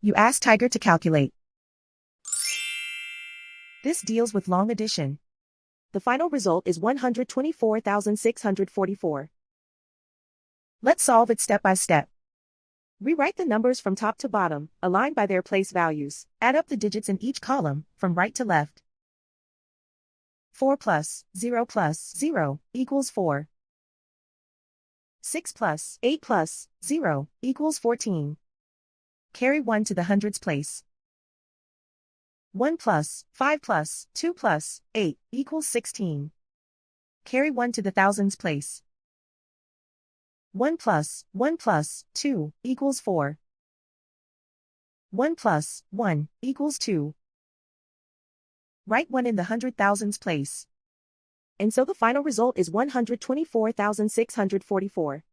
You ask Tiger to calculate. This deals with long addition. The final result is 124,644. Let's solve it step by step. Rewrite the numbers from top to bottom, aligned by their place values. Add up the digits in each column, from right to left. 4 plus 0 plus 0 equals 4. 6 plus 8 plus 0 equals 14. Carry 1 to the hundreds place. 1 plus 5 plus 2 plus 8 equals 16. Carry 1 to the thousands place. 1 plus 2 equals 4. 1 plus 1 equals 2. Write 1 in the hundred thousands place. And so the final result is 124,644.